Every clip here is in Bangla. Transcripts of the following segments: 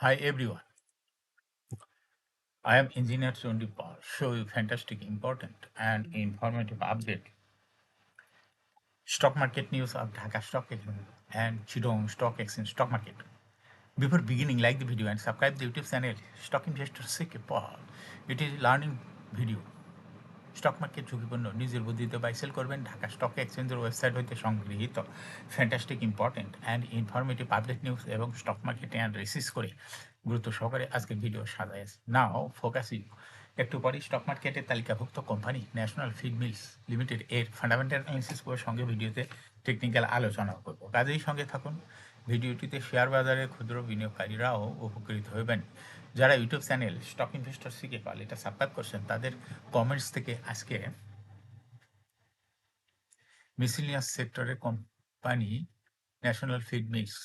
Hi everyone, I am Engineer Chundi Paul. Show you fantastic, important, and informative update. Stock market news of Dhaka Stock Exchange and Chittagong Stock Exchange stock market. Before beginning, like the video and subscribe the YouTube channel Stock Investor CK Paul. It is learning video. Stock market ঝুঁকিপূর্ণ নিজের বুদ্ধিতে বাই সেল করবেন ঢাকা স্টক এক্সচেঞ্জের ওয়েবসাইট হইতে সংগৃহীত fantastic important and informative update news এবং স্টক মার্কেটে অ্যানালাইসিস করে গুরুত্ব সহকারে আজকের ভিডিও সাজায় নাও ফোকাসিং একটু পরেই স্টক মার্কেটের তালিকাভুক্ত company national feed mills limited এর ফান্ডামেন্টাল অ্যানালিসিস করে সঙ্গে ভিডিওতে টেকনিক্যাল আলোচনা করব কাজেই সঙ্গে থাকুন ভিডিওটিতে শেয়ার বাজারে ক্ষুদ্র বিনিয়োগকারীরাও উপকৃত হবেন যারা ইউটিউব চ্যানেল স্টক ইনভেস্টর শিখে পাল এটা সাবস্ক্রাইব করছেন তাদের কমেন্টস থেকে আজকে মিসিলিয়াস সেক্টরের company national feed mills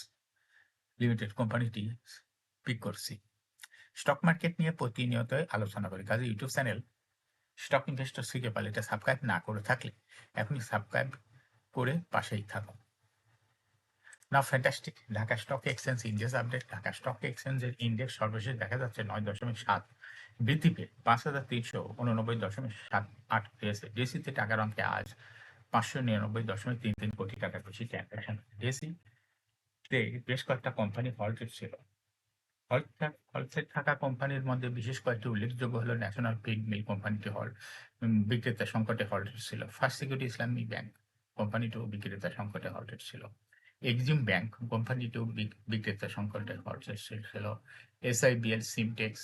limited কোম্পানিটি পিক করছি স্টক মার্কেট নিয়ে প্রতিনিয়তই আলোচনা করি কাজে ইউটিউব চ্যানেল স্টক ইনভেস্টর শিখে পাল এটা সাবস্ক্রাইব না করে থাকলে এখনই সাবস্ক্রাইব করে পাশেই থাকুন now fantastic Dhaka stock exchange index update Dhaka stock এক্সচেঞ্জের ইন্ডেক্স সর্বশেষ দেখা যাচ্ছে 9.7 বৃদ্ধি পেয়ে 5,389.78 পেয়েছে ডিসিতে টাকার অঙ্কে আজ 599.33 কোটি টাকার বেশি ট্রানজাকশন ডিসিতে বেশ কয়েকটা কোম্পানি হল্টেড ছিল হল্টেড থাকা কোম্পানির মধ্যে বিশেষ কয়েকটি উল্লেখযোগ্য হলো ন্যাশনাল ফিড মিল কোম্পানিটি বিক্রেতা সংকটে হল্টেড ছিল ফার্স্ট সিকিউরিটি ইসলামী ব্যাংক কোম্পানিটিও বিক্রেতা সংকটে হল্টেড ছিল এক্সিম ব্যাংক কোম্পানিটিও বিক্রেতা সংকটে হল্টেড ছিল SIBL Simtex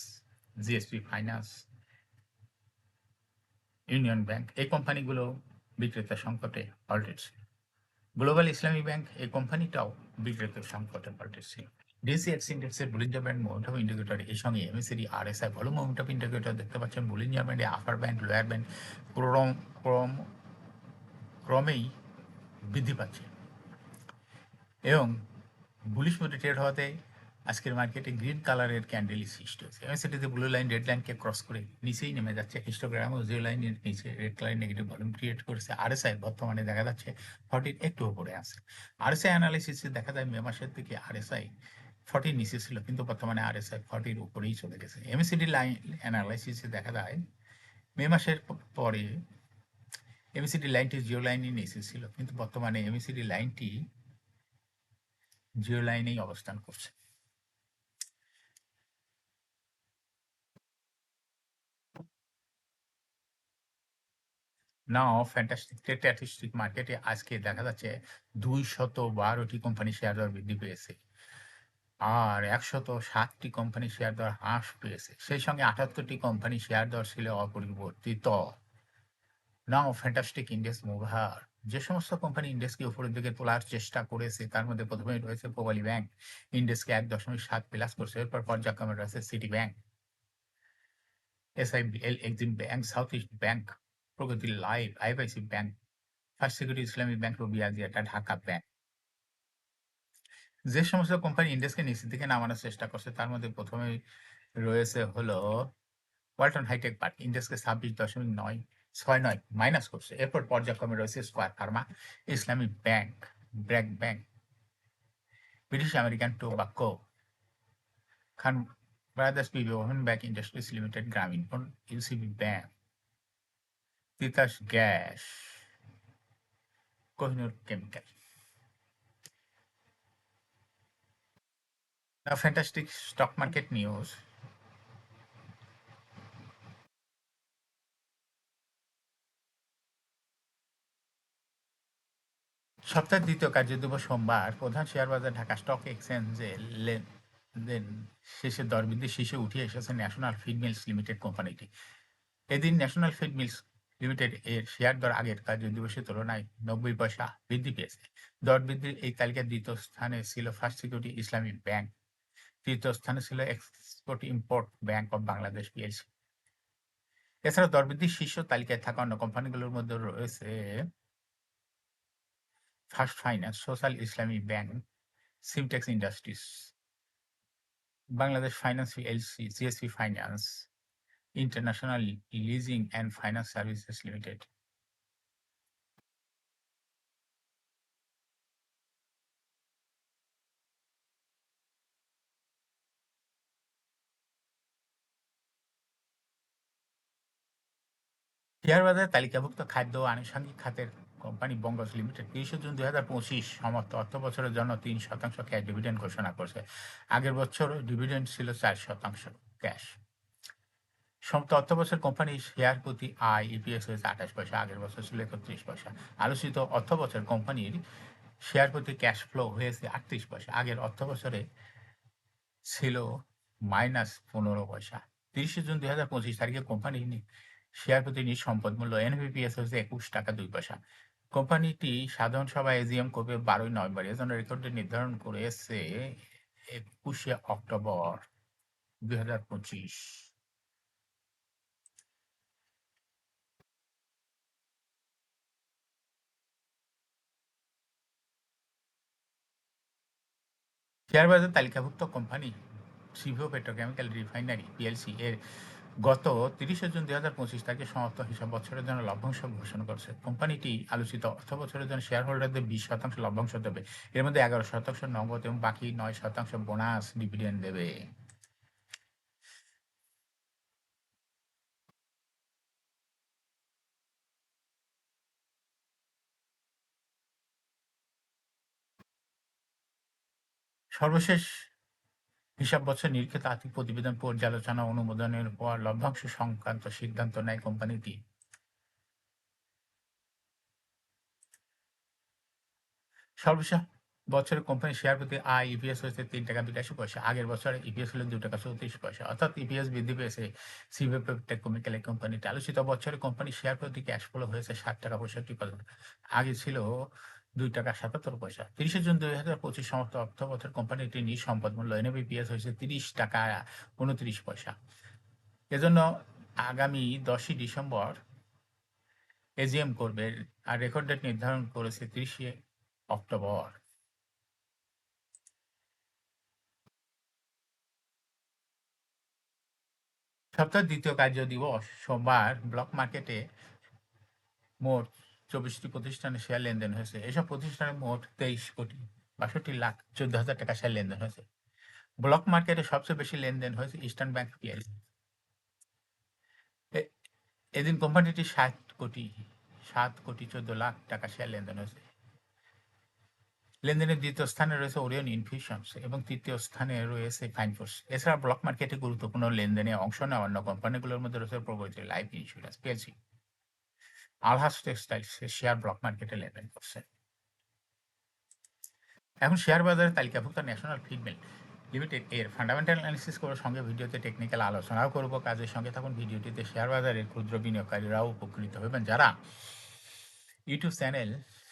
GSP finance union bank এই কোম্পানিগুলো বিক্রেতা সংকটে হল্টেড ছিল গ্লোবাল ইসলামী ব্যাংক এই কোম্পানিটাও বিক্রেতা সংকটে হল্টেড ছিল ডিসিএক্স ইন্ডেক্সের বুলিঞ্জার ব্যান্ড মোমেন্টাম ইন্ডিকেটর এর সঙ্গে MACD RSI volume momentum indicator দেখতে পাচ্ছেন বুলিঞ্জার ব্যান্ডে আপার ব্যান্ড লোয়ার ব্যান্ড ক্রমেই বৃদ্ধি পাচ্ছে এবং বুলিশ মোডে ট্রেড হওয়াতে আজকের মার্কেটে গ্রিন কালারের ক্যান্ডেলই সৃষ্টি হয়েছে এমএসিডিতে ব্লু লাইন রেড লাইনকে ক্রস করে নিচেই নেমে যাচ্ছে হিস্টোগ্রাম ও জিরো লাইনের নিচে red colour negative volume create করেছে আরএসআই বর্তমানে দেখা যাচ্ছে 40 একটু উপরে আছে আরএসআই অ্যানালিসিসে দেখা যায় মে মাসের দিকে আরএসআই 40 নিচে ছিল কিন্তু বর্তমানে আরএসআই 40 উপরেই চলে গেছে এমএসিডি লাইন অ্যানালাইসিসে দেখা যায় মে মাসের পরে এমএসিডি লাইনটি জিরো লাইনের নিচে ছিল কিন্তু বর্তমানে এমএসিডি লাইনটি জিরো লাইনেই অবস্থান করছে নাও ফ্যান্টাস্টিক স্ট্যাটিস্টিক মার্কেটে আজকে দেখা যাচ্ছে 212টি কোম্পানি শেয়ার দর বৃদ্ধি পেয়েছে আর 107টি কোম্পানি শেয়ার দর হ্রাস পেয়েছে সেই সঙ্গে 78টি কোম্পানি শেয়ার দর ছিল অপরিবর্তিত নাও ফ্যান্টাস্টিক ইন্ডেক্স মুভার যে সমস্ত কোম্পানি ইন্ডেক্সকে উপরের দিকে তোলার চেষ্টা করেছে তার মধ্যে প্রথমেই রয়েছে পূবালী ব্যাংক ইন্ডেক্সকে 1.7 প্লাস করছে এরপর পর্যায়ক্রমে রয়েছে city bank SIBL Exim bank south east bank Pragati life IFIC bank first security Islami bank রবিয়াজি একটা ঢাকা ব্যাংক যে সমস্ত কোম্পানি ইন্ডেক্সকে নিচের দিকে নামানোর চেষ্টা করছে তার মধ্যে প্রথমেই রয়েছে হলো ওয়ালটন হাইটেক পার্ক ইন্ডেক্সকে 26.969 মাইনাস করছে এরপর পর্যায়ক্রমে রয়েছে square pharma Islami bank BRAC bank British American tobacco Khan brothers পরিবহন bank industries limited Grameen phone UCB bank Titas gas Kohinoor chemical fantastic stock market news সপ্তাহের দ্বিতীয় কার্যদিবস সোমবার প্রধান শেয়ার বাজার ঢাকা স্টক এক্সচেঞ্জে লেনদেন শেষে দরবৃদ্ধি শীর্ষে উঠে এসেছে ন্যাশনাল ফিড মিলস লিমিটেড কোম্পানিটি এদিন ন্যাশনাল ফিড মিলস লিমিটেড এর শেয়ার দর আগের কার্যদিবসের তুলনায় 90 পয়সা বৃদ্ধি পেয়েছে দর বৃদ্ধির এই তালিকার দ্বিতীয় স্থানে ছিল ফার্স্ট সিকিউরিটি ইসলামী ব্যাংক তৃতীয় স্থানে ছিল export import bank of Bangladesh PLC এছাড়া দরবৃদ্ধির শীর্ষ তালিকায় থাকা অন্য কোম্পানিগুলোর মধ্যে রয়েছে first finance social Islami bank Simtex industries Bangladesh finance PLC GSP finance international leasing and finance services limited share বাজারে তালিকাভুক্ত খাদ্য ও আনুষঙ্গিক খাতের কোম্পানি বঙ্গজ লিমিটেড ৩০ জুন ২০২৫ সমাপ্ত অর্থ বছরের জন্য ৩% ক্যাশ ডিভিডেন্ড ঘোষণা করছে। আগের বছর ডিভিডেন্ড ছিল 4% ক্যাশ। সমাপ্ত অর্থ বছর কোম্পানির শেয়ার প্রতি আয় ইপিএস হয়েছে 28 পয়সা, আগের বছর ছিল 31 পয়সা। আলোচিত অর্থ বছর কোম্পানির শেয়ার প্রতি ক্যাশ ফ্লো হয়েছে 38 পয়সা, আগের অর্থ বছরে ছিল -15 পয়সা। ৩০ জুন ২০২৫ তারিখে কোম্পানি শেয়ার প্রতি নিজ সম্পদ মূল্য এনভিপিএস হয়েছে 21 টাকা 2 পয়সা। কোম্পানিটি সাধারণ সভা এজিএম করবে 12 নভেম্বর। এজন্য রেকর্ড ডেট নির্ধারণ করেছে 21 অক্টোবর ২০২৫। শেয়ার বাজার তালিকাভুক্ত কোম্পানি সিভিও পেট্রোকেমিক্যাল রিফাইনারি পিএলসি এর গত ৩০ জুন ২০২৫ তারিখে সমাপ্ত হিসাব বছরের জন্য লভ্যাংশ ঘোষণা করেছে। কোম্পানিটি আলোচিত অর্থ বছরের জন্য শেয়ার হোল্ডারদের 20% লভ্যাংশ দেবে। এর মধ্যে 11% নগদ এবং বাকি 9% বোনাস ডিভিডেন্ড দেবে। সর্বশেষ হিসাব বছর নিরীক্ষিত আর্থিক প্রতিবেদন পর্যালোচনা অনুমোদনের পর লভ্যাংশ সংক্রান্ত সিদ্ধান্ত নেয় কোম্পানিটি। সর্বশেষ বছরে কোম্পানির শেয়ার প্রতি আয় ইপিএস হয়েছে 3 টাকা 82 পয়সা, আগের বছরে ইপিএস হলো 2 টাকা 34 পয়সা, অর্থাৎ ইপিএস বৃদ্ধি পেয়েছে। সিভিও পেট্রোকেমিক্যাল কোম্পানিটি আলোচিত বছরে কোম্পানির শেয়ার প্রতি ক্যাশ ফ্লো হয়েছে 7 টাকা 65 পয়সা, আগে ছিল 2 টাকা 77 পয়সা। ৩০ জুন ২০২৫ সমাপ্ত অর্থ বছর কোম্পানিটির নিজ সম্পদ মূল্য এনএবিপিএস হয়েছে 30 টাকা 29 পয়সা। এজন্য আগামী 10ই ডিসেম্বর এজিএম করবে, আর রেকর্ড ডেট নির্ধারণ করেছে 30 অক্টোবর। সপ্তাহের দ্বিতীয় কার্য দিবস সোমবার ব্লক মার্কেটে মোট 24টি প্রতিষ্ঠানে শেয়ার লেনদেন হয়েছে। এসব প্রতিষ্ঠানে মোট 23,62,14,000 টাকা শেয়ার লেনদেন হয়েছে। ব্লক মার্কেটে সবচেয়ে বেশি লেনদেন হয়েছে ইস্টার্ন ব্যাংক পিএলসি। এদিন কোম্পানিটি 7,14,00,000 টাকা শেয়ার লেনদেন হয়েছে। লেনদেনের দ্বিতীয় স্থানে রয়েছে ওরিয়ন ইনফিউশনস এবং তৃতীয় স্থানে রয়েছে ফাইনফোর্স। এছাড়া ব্লক মার্কেটে গুরুত্বপূর্ণ লেনদেনে অংশ নেওয়া অন্য কোম্পানিগুলোর মধ্যে রয়েছে Pragati life insurance PLC. Alhaj textiles share block মার্কেটে লেনদেন করছে। এখন শেয়ার বাজারে তালিকাভুক্ত ন্যাশনাল ফিড মিল লিমিটেড এর ফান্ডামেন্টাল অ্যানালিসিস করার সঙ্গে ভিডিওতে টেকনিক্যাল আলোচনাও করব। কাজের সঙ্গে থাকুন। ভিডিওটিতে শেয়ার বাজারের ক্ষুদ্র বিনিয়োগকারীরাও উপকৃত হবেন। যারা ইউটিউব চ্যানেল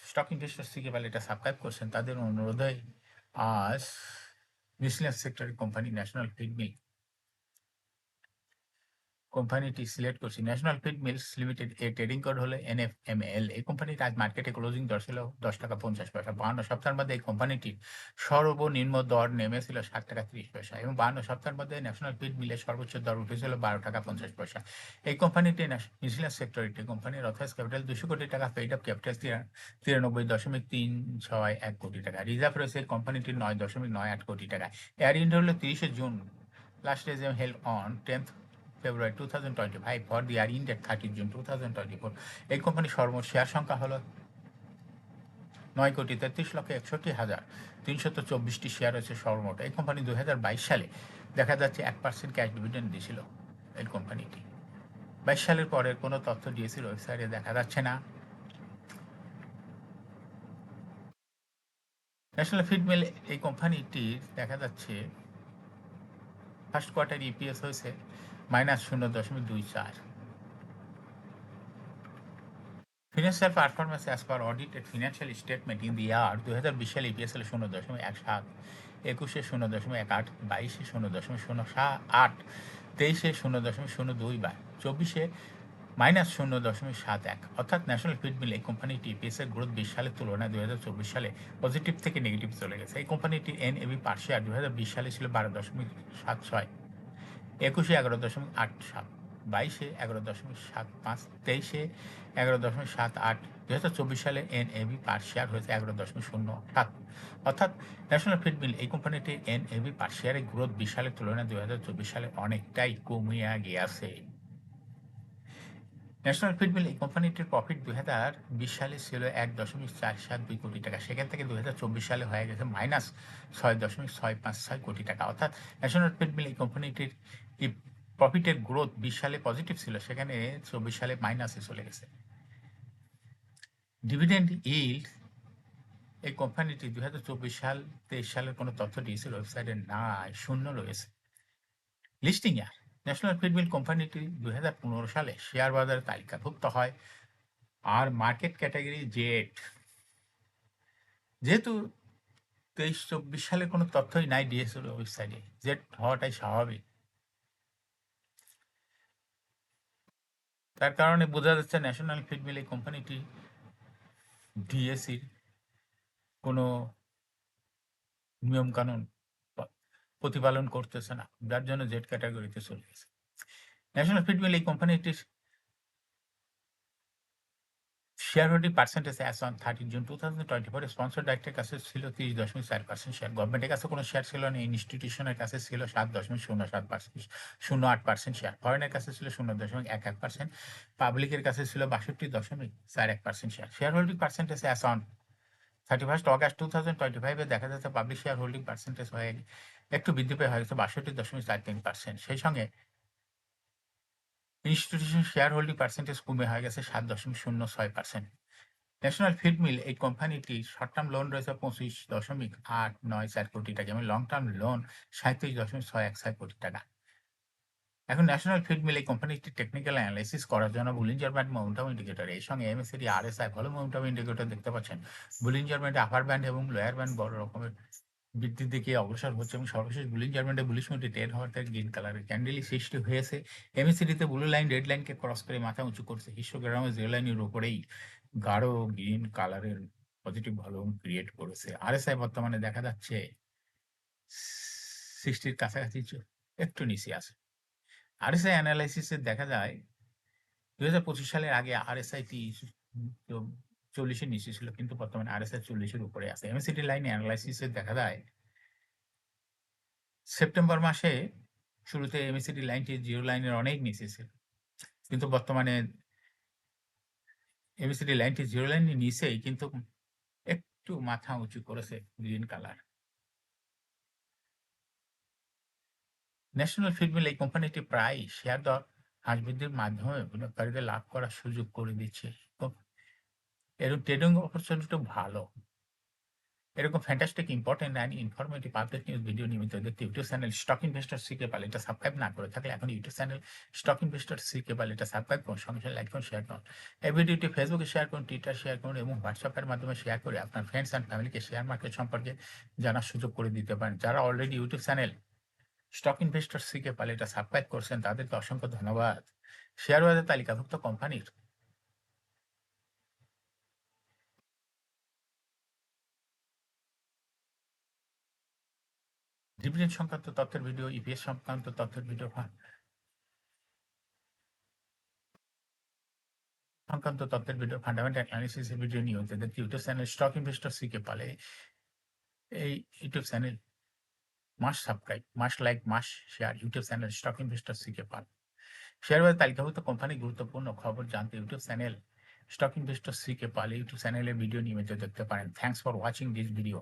স্টক ইনভেস্টর সিকে এটা সাবস্ক্রাইব করছেন, তাদের অনুরোধে আজ মিসলেনিয়াস সেক্টরের কোম্পানি ন্যাশনাল ফিড মিল কোম্পানিটি সিলেক্ট করছি। ন্যাশনাল ফিড মিলস লিমিটেড এর ট্রেডিং কোড হলো NFML। এই কোম্পানির আজ মার্কেটে ক্লোজিং দর ছিল 10 টাকা 50 পয়সা। 52 সপ্তাহের মধ্যে এই কোম্পানিটির সর্বনিম্ন দর নেমেছিল 7 টাকা 30 পয়সা এবং 52 সপ্তাহের মধ্যে ন্যাশনাল ফিড মিলের সর্বোচ্চ দর উঠেছিল 12 টাকা 50 পয়সা। এই কোম্পানিটি মিসলেনিয়াস সেক্টর একটি কোম্পানির অথরাইজ ক্যাপিটাল 200 কোটি টাকা, পেইড আপ ক্যাপিটাল 93.361 কোটি টাকা। রিজার্ভ রয়েছে কোম্পানিটির 9.98 কোটি টাকা। এয়ার ইন্ডিয়া হলো 30 June. Last AGM held on 10th February 2025 for the year ended 30 June 2024. এই কোম্পানির সর্বমোট শেয়ার সংখ্যা হলো 9,33,61,324টি শেয়ার রয়েছে সর্বমোট। এই কোম্পানি 2022 সালে দেখা যাচ্ছে 1% ক্যাশ ডিভিডেন্ড দিয়েছিল। এই কোম্পানিটি 22 সালের পরের কোনো তথ্য ডিএসির ওয়েবসাইটে দেখা যাচ্ছে না। ন্যাশনাল ফিড মিল এই কোম্পানিটির দেখা যাচ্ছে ফার্স্ট কোয়ার্টার ইপিএস হয়েছে -0.24। Financial performance as per audited financial statement in the year 2020 সালে ইপিএস হলো 0.17, 21-এ 0.18, 22-এ 0.08, 23-এ 0.02 বার, 24-এ -0.71। অর্থাৎ ন্যাশনাল ফিড মিল এই কোম্পানিটি ইপিএস এর গ্রোথ 20 সালের তুলনায় 2024 সালে পজিটিভ থেকে নেগেটিভ চলে গেছে। এই কোম্পানিটির এনএবি পার শেয়ার 2020 সালে ছিল 12.76, 21-এ 11.87, 22-এ 11.75, 23-এ 11.78, 2024 সালে এনএবি পার শেয়ার হয়েছে 11.07। অর্থাৎ ন্যাশনাল ফিড মিল এই কোম্পানিটির এনএবি পার শেয়ারের গ্রোথ 20 সালের তুলনায় 2024 সালে অনেকটাই কমিয়া গিয়েছে। ন্যাশনাল ফিড মিল এই কোম্পানিটির প্রফিট 2020 সালে ছিল 1.472 কোটি টাকা, সেখান থেকে 2024 সালে হয়ে গেছে মাইনাস 6.656 কোটি টাকা। অর্থাৎ ন্যাশনাল ফিড মিল এই কোম্পানিটির এই প্রফিটের গ্রোথ 20 সালে পজিটিভ ছিল, সেখানে 24 সালে মাইনাসে চলে গেছে। ডিভিডেন্ড ইল্ড এই কোম্পানিটি 2024 সাল 23 সালের কোনো তথ্য দিয়েছিল ওয়েবসাইটে নাই, শূন্য রয়েছে। লিস্টিং ইয়ার ন্যাশনাল ফিড মিল কোম্পানিটি 2015 সালে শেয়ার বাজারে তালিকাভুক্ত হয় আর মার্কেট ক্যাটাগরি জেড। যেহেতু 23-24 সালের কোনো তথ্যই নাই ডিএসএর ওয়েবসাইটে, জেড হওয়াটাই স্বাভাবিক। তার কারণে বোঝা যাচ্ছে ন্যাশনাল ফিড মিল এই কোম্পানিটি ডিএসির কোনো নিয়মকানুন প্রতিপালন করতেছে না, যার জন্য জেড ক্যাটাগরিতে চলে গেছে। ন্যাশনাল ফিড মিল এই কোম্পানিটির share holding percentage as on 30 June 2024 sponsor ডাইরেক্টের কাছে ছিল 30.4% শেয়ার, গভর্নমেন্টের কাছে কোনো শেয়ার ছিল না, ইনস্টিটিউশনের কাছে ছিল 7.07% শেয়ার, ফরেনের কাছে ছিল 0.11%, পাবলিকের কাছে ছিল 62.41% share. Share holding percentage as on 31 August 2025 দেখা যাচ্ছে পাবলিক শেয়ার হোল্ডিং পার্সেন্টেজ হয়ে একটু বৃদ্ধি পেয়ে হয়ে গেছে 62.43%। সেই সঙ্গে ইনস্টিটিউশন শেয়ার হোল্ডিং পার্সেন্টেজ কমে হয়ে গেছে 7.06%। ন্যাশনাল ফিড মিল এই কোম্পানিটি শর্ট টার্ম লোন রয়েছে 25.894 কোটি টাকা এবং লং টার্ম লোন 37.616 কোটি টাকা। এখন ন্যাশনাল ফিড মিল এই কোম্পানিটি টেকনিক্যাল অ্যানালাইসিস করার জন্য বুলিঞ্জার ব্যান্ড মোমেন্টাম ইন্ডিকেটর এর সঙ্গে এমএসিডি আরএসআই ভালো মোমেন্টাম ইন্ডিকেটর দেখতে পাচ্ছেন। বুলিঞ্জার ব্যান্ডে আপার ব্যান্ড এবং লোয়ার ব্যান্ড বড় রকমের বৃদ্ধির দিকে অগ্রসর হচ্ছে এবং সর্বশেষ বুলিঞ্জার ব্যান্ডে বুলিশ মুডে ট্রেড হওয়ার থেকে গ্রিন কালারের ক্যান্ডেলই সৃষ্টি হয়েছে। এমএসিডিতে ব্লু লাইন রেড লাইনকে ক্রস করে মাথা উঁচু করছে, হিস্টোগ্রামে জিরো লাইনের উপরেই গাঢ় গ্রিন কালারের পজিটিভ ভলিউম ক্রিয়েট করেছে। আরএসআই বর্তমানে দেখা যাচ্ছে 60-র কাছাকাছি, একটু নিচে আছে। আরএসআই অ্যানালাইসিসে দেখা যায় 2025 সালের আগে আরএসআইটি 40-এর নিচে ছিল, কিন্তু বর্তমানে আরএসআই 40-এর উপরে আছে। এমএসিডি লাইন অ্যানালাইসিসে দেখা যায় সেপ্টেম্বর মাসে শুরুতে এমএসিডি লাইনটি জিরো লাইনের অনেক নিচে ছিল, কিন্তু বর্তমানে এমএসিডি লাইনটি জিরো লাইনের নিচেই, কিন্তু একটু মাথা উঁচু করেছে green colour. National feed mill এই কোম্পানিটি প্রায় শেয়ার দর হ্রাস বৃদ্ধির মাধ্যমে বিনিয়োগকারীদের লাভ করার সুযোগ করে দিচ্ছে। এরকম ট্রেডিং অপরচুনিটি ভালো। এরকম fantastic important and informative update news video নিয়মিত দেখতে YouTube channel stock investor CK Pal এটা সাবস্ক্রাইব না করে থাকলে এখন YouTube channel stock investor CK Pal এটা সাবস্ক্রাইব করুন, সঙ্গে সঙ্গে লাইক করুন, শেয়ার করুন। এই ভিডিওটি ফেসবুকে শেয়ার করুন, টুইটার শেয়ার করুন এবং হোয়াটসঅ্যাপের মাধ্যমে শেয়ার করে আপনার ফ্রেন্ডস অ্যান্ড ফ্যামিলিকে শেয়ার মার্কেট সম্পর্কে জানার সুযোগ করে দিতে পারেন। যারা already YouTube channel stock investor CK Pal এটা সাবস্ক্রাইব করছেন তাদেরকে অসংখ্য ধন্যবাদ। শেয়ার বাজার তালিকাভুক্ত কোম্পানির ডিভিডেন্ড সংক্রান্ত তথ্যের ভিডিও, ইপিএস সংক্রান্ত তথ্যের ভিডিও সংক্রান্ত তথ্যের ভিডিও, ফান্ডামেন্টাল অ্যানালিসিসের ভিডিও নিয়মিত দেখতে YouTube channel stock investor CK পালে এই YouTube channel must subscribe, must like, must share YouTube channel stock investor CK Pal. Share বাজার তালিকাভুক্ত কোম্পানি গুরুত্বপূর্ণ খবর জানতে YouTube channel stock investor CK Pal YouTube চ্যানেলের ভিডিও নিয়মিত দেখতে পারেন। Thanks for watching this video.